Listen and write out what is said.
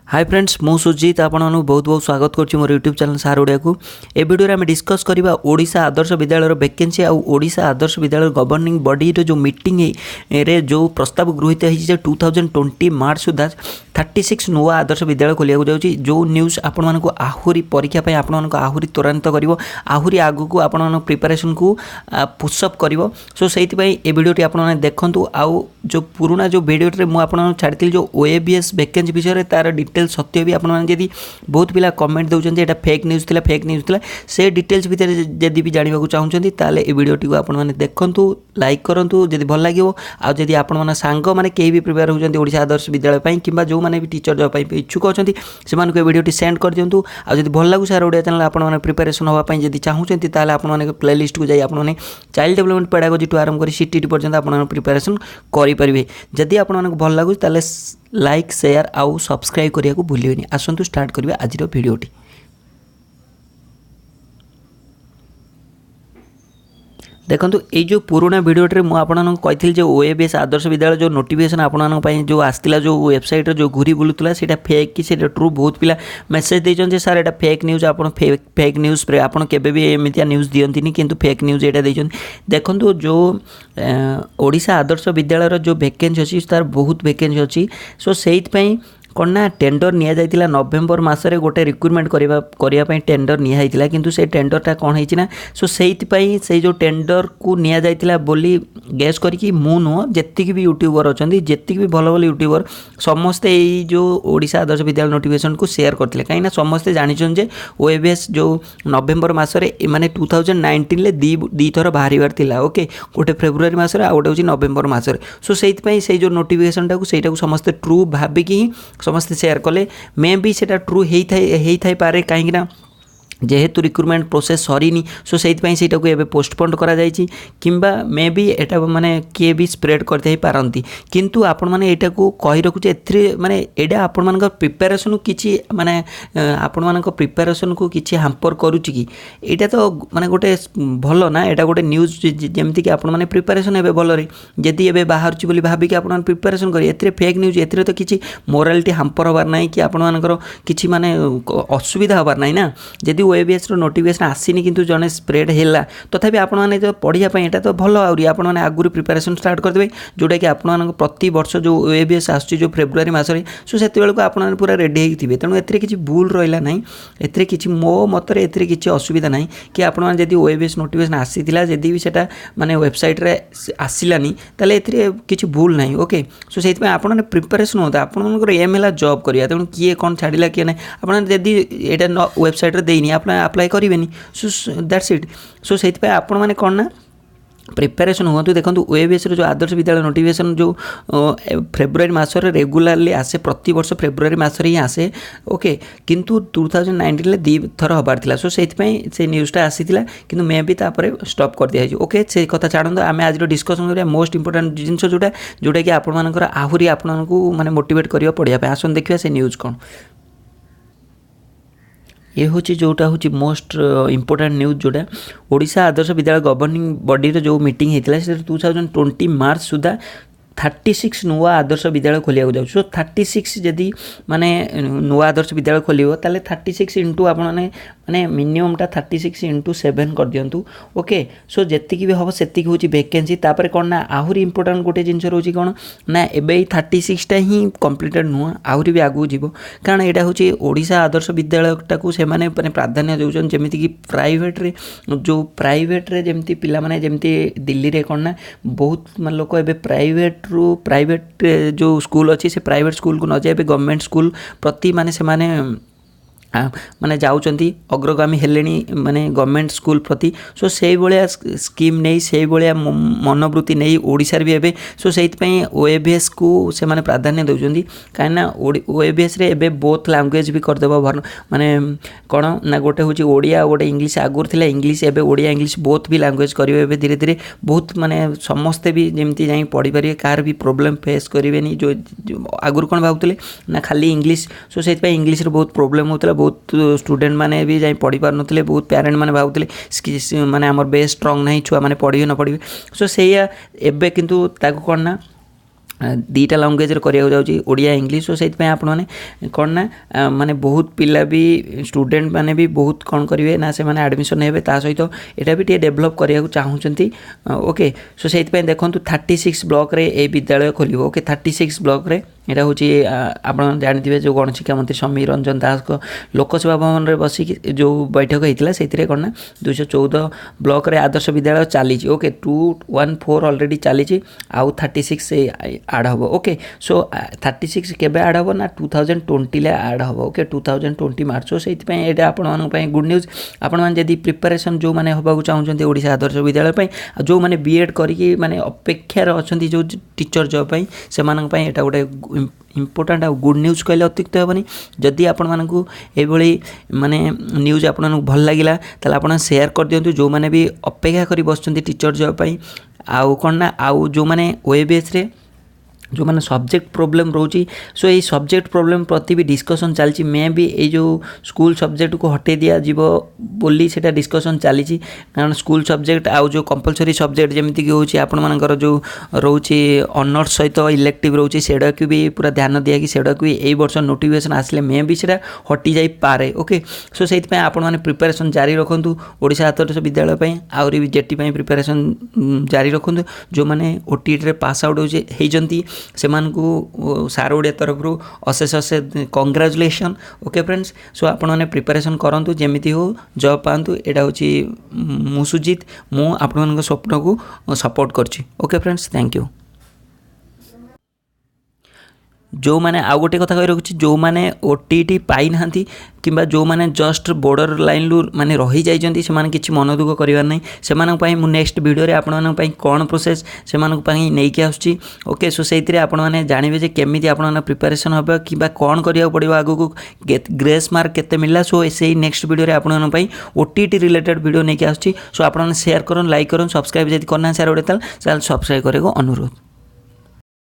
Hi friends मु सुजीत आपको बहुत बहुत स्वागत करुँच मोर यूट्यूब चैनल सार ओडिया को। ए वीडियो आम डिस्कस करवा ओडिशा आदर्श विद्यालय वैकेंसी आउ ओडिशा आदर्श विद्यालय गवर्निंग बॉडी जो मीटिंग रे जो प्रस्ताव गृहीत है 2020 मार्च सुधा 36 नुआ आदर्श विद्यालय खोलिया जाऊँगी। जो न्यूज़ आपण को आहरी परीक्षा आपण को आहरी त्वरान्वित कर आहरी आगू को आपण प्रिपरेशन को पुशअप कर। सो से ए वीडियोटी आपने देखूँ। आउ जो पुराना जो वीडियो मुझे छाड़ी जो OABS वैकेंसी विषय तार डिटेल सत्य भी आपड़ी बहुत पिला कमेंट दौरान ये फेक न्यूज़ था से डिटेल्स भितर जदि भी जानवा चाहूँगी ताले ए वीडियोटी को आपने देखूँ लाइक करूँ जब भल लगे। आदि आपण सांग मैंने कहीं भी प्रिपेयर होती ओडिशा आदर्श विद्यालय कि जो मैंने भी टीचर जॉब इच्छुक अच्छा से वीडियोटी सेंड कर दिंतु। आदि भल लगू सार ओडिया चैनल आपने प्रिपेरेसन हाँपाई जब चाहूँगी ताले आपने प्लेलिस्ट को जाए आपने चाइल्ड डेवलपमेंट पेडागोजी टू आरंभ कर CTT पर्यंत आप प्रिपेरेसन करेंगे। जदि आपको भल लगू ताले लाइक शेयर आउ सब्सक्राइब करने को भूलिए। आसतु स्टार्ट करिया आज वीडियोटी। देखो ये जो पुराना वीडियोटे मुझे जो OABS आदर्श विद्यालय जो नोटिफिकेशन आपंपाई जो आसला जो वेबसाइट जो घूरी बुलूला से फेक कि से ट्रू बहुत पिला मेसेज देते सार एटा फेक न्यूज़ आप फेक न्यूज़ आप एमती न्यूज़ दिखती किंतु फेक न्यूज़ यहाँ देते। देखो जो ओडिशा आदर्श विद्यालय जो वैकेंसी अच्छी तार बहुत वैकेंसी अच्छी। सो से कौन ना टेंडर नि जाइतिला नवेम्बर मासरे गोटे रिक्रुटमेंट करने टेंडर नि जाइतिला किंतु से टेंडरटा कौन है सो से जो टेंडर को नि जाइतिला बोली गैस करके मु नुह जेतिक भी यूट्यूबर अच्छा जेतिक भी भल भल यूट्यूबर समस्ते यही जो ओडिशा आदर्श विद्यालय नोटिफिकेशन को शेयर करते कहीं समस्ते जानी OABS जो नवेम्बर मासरे माने 2019 दी थर बाहर थिला। ओके गोटे फेब्रुआरी मासरे आ गोटे हूँ नवेम्बर मासरे। सो से जो नोटिफिकेशन टाक समस्ते ट्रू भाविकी समस्ते शेयर कले मे भी सेटा ट्रू होता पारे कहीं जेहेतु रिक्रुटमेंट प्रोसेस सरीनी। सो से को एबे पोस्टपोन करा जायछि किंबा मे भी एटा माने किए भी स्प्रेड करते पारंती किंतु आपण माने एटा को कहि रखुचे एथरे माने एडा आपण मानक प्रिपरेशन किछि माने आपण मानक प्रिपरेशन को किछि हैम्पर करूछि कि एटा तो माने गोटे भलो ना एटा गोटे न्यूज़ जेमति कि आपण माने प्रिपरेशन एबे भलो रे जदि एबे बाहरछि बोली भाबी कि आपण प्रिपरेशन करी एथरे फेक न्यूज़ एथरे तो किछि मोरालिटी हैम्पर होबार नै कि आपण मानकर किछि माने असुविधा होबार नै ना। जदि OABS नोटिफिकेशन आसीनी किंतु जने स्प्रेड हैला तथापि आपण माने जो पढ़िया पई एटा तो भलो आउरी आपण माने आगुरी प्रिपरेशन स्टार्ट कर देबे जोटा कि आपण माने प्रति वर्ष जो OABS आसछि जो फेब्रुआरी मासरे। सो सेते बेल को आपण माने पूरा रेडी हेइ थिबे तेणु एथरे किछि भूल रहिला नै एथरे किछि मो मतरे एथरे किछि असुविधा नै कि आपण माने जदि OABS नोटिफिकेशन आसीथिला जदि भी सेटा माने वेबसाइट रे आसिलानी ताले एथरे किछि भूल नै। ओके सो सेति पई आपण माने प्रिपरेशन होता आपण मानकर एम हैला जॉब करिया तेणु किए कोन छाडिला किए नै आपण जदि एटा वेबसाइट रे देइनी अप्लाई करेंगे। So that's it. सो से आपण मैंने कौन ना प्रिपेरेसन हूँ। देखो OABS जो आदर्श विद्यालय नोटिफिकेशन जो फेब्रुआरी मासरे रेगुलारली आसे प्रति वर्ष फेब्रुआरी मासरे ही आसे। ओके किंतु 2019 दी थर हबार थिला। सो से न्यूज़टा आसीथिला किंतु मे भी तापर स्टॉप कर दिया। ओके से कथा छाड़ो आम आज डिस्कसन करिया मोस्ट इंपोर्टेंट जिनस जोटा कि आपण मानकर आहरी आपको माने मोटिवेट करिया पढ़िया आसन देखिया से न्यूज़ कौन ये हूँ जोटा हूँ मोस्ट इंपोर्टेंट न्यूज़ जोटा ओडिशा आदर्श विद्यालय गवर्निंग बॉडी जो मीटिंग होता है 2020 मार्च सुधा 36 नुआ आदर्श विद्यालय खोलिया जाऊँ। सो 36 जदि माने नुआ आदर्श विद्यालय खोलियो ताले 36 इंटू आप माने मिनिममटा 36 इंटू 7 कर दिंतु। ओके सो जेतिकी भी हम से हूँ वैकेंसी तापर कौन ना आहरी इंपोर्टेंट गोटे जिनस रोचे कौन ना एबे 36टा ही कंप्लीटेड नुह आहरी भी आगू जीव कारण यहाँ हूँ ओडिशा आदर्श विद्यालयटा को से माने प्राधान्य देउछन जेमिति कि प्राइवेट रे जो प्राइवेट रे जेमती पिला माने जेमती दिल्ली रे कौन ना बहुत लोक एबे प्राइवेट जो स्कूल अच्छी से प्राइवेट स्कूल को न जाए गवर्नमेंट स्कूल प्रति माने से माने माने जाउचंती अग्रगामी हेलेनी माने गवर्नमेंट स्कूल प्रति। सो से भाया स्कीम नहीं से भाया मनोवृत्ति नहीं ओडिशा भी एबे। सो से OABS को से माने प्राधान्य देउचंती कहीं OABS रे एबे बोथ लैंग्वेज भी करदेबा माने कौन ना गोटे हूँ ओडिया गोटे इंग्लिश आगुर थिला इंग्लिश एबे ओडिया इंग्लिश बोथ भी लैंग्वेज करेंगे एबे धीरे धीरे बहुत माने समस्ते भी जमती जाई पढ़ी पारे कार भी प्रॉब्लम फेस करेंगे जो आगुर कौन भावुले ना खाली इंग्लिश। सो से इंग्लिश रे बहुत प्रॉब्लम होता बहुत स्टूडेंट माने भी जाई पढ़ी पार नथिले बहुत पेरेंट माने भावुले माने हमर बेस स्ट्रांग नहीं छुआ माने पढ़िए न पढ़िए। सो से एबे किंतु ताको कोन ना दुईटा लांगुएज करा जाऊँगी ओडिया इंग्लिश। सो से आपने कौन ना माने बहुत पिला भी स्टूडेंट माने भी बहुत कौन करेंगे ना से एडमिशन हे सहित यहाँ भी टे डेभलप करने चाहूँगी। ओके सो से देखो 36 ब्लॉक रे ए विद्यालय खोल। ओके 36 ब्लॉक रे यहाँ हूँ आप जानते जो गणशिक्षा मंत्री समीर रंजन दास को लोकसेवा भवन में बसिक जो बैठक होता से कौन ना 214 ब्लॉक रे आदर्श विद्यालय चली। ओके 214 ऑलरेडी चली आउ 36 आड हम। ओके सो 36 केबे आड हम ना 2020 ले आड हम। ओके 2020 मार्च। सो से आपण गुड न्यूज आपण मैंने जब प्रिपेरेसन जो मैंने होगा चाहते ओडिशा आदर्श विद्यालय जो मैंने बीएड करी माने अपेक्षार अच्छा जो टीचर जॉब से यहाँ गोटे इम्पोर्टाट आ गुड न्यूज कहले अत्युक्त हेनी। जदि आपण मानकु एभली माने न्यूज आपण भल लगिला ताले आपण शेयर कर दियंतु जो माने भी अपेक्षा करी बसचंती टीचर जॉब पई। आउ कोन ना आउ जो माने ओएबीएस रे जो मैंने सब्जेक्ट प्रोब्लेम रोची। सो ये सब्जेक्ट प्रोब्लेम प्रति भी डिस्कसन चलती मे भी ये जो स्कूल सब्जेक्ट को हटे दिया जीव बोली सेटा डिस्कसन चली। कारण स्कूल सब्जेक्ट आउ जो कंपलसरी सब्जेक्ट जमीक हूँ आपण मानकर जो रोचे ऑनर्स सहित इलेक्टिव रोचे सेटा को भी पूरा ध्यान दिया कि सेटा को भी यही वर्ष नोटिफिकेशन आसले मे भी सेटा हटि जाई पारे। ओके सो से आपण मैंने प्रिपेरेसन जारी रखु ओडिशा आदर्श विद्यालय आउरी भी जेटी प्रिपेरेसन जारी रखु। जो मैंने ओटीटी पास आउट होती से सार ओडिया तरफ अशेष अशेष कंग्राचुलेसन। ओके फ्रेंड्स सो आपण मैंने प्रिपेरेसन करूँ जमी हो जॉब पातु। यहाँ हूँ मु सुजित मु आपण स्वप्न को सपोर्ट करछि। Okay friends thank you. जो मैंने आउ गोटे कथा कही रखुच्छी जो मैंने ओटीटी पाई ना कि जो मैंने जस्ट बॉर्डर लाइन रु माने रही जाइछन्ती से किसी मन दुख करिवार नहीं से मु नेक्स्ट वीडियो रे आपण मानक कौन प्रोसेस से नहीं कि आसुची। ओके सो से आपण मैंने जानवे जे केमिति आपण माने प्रिपरेशन होबा कि कौन करिया पड़िबो आगु को ग्रेस मार्क केते मिलला। सो से नेक्स्ट वीडियो रे आपण मानक ओटीटी रिलेटेड वीडियो नहीं कि आसुची। सो आपण शेयर करन लाइक करन सब्सक्राइब जदि करना शेयर ओडे ताल सब्सक्राइब करे को अनुरोध।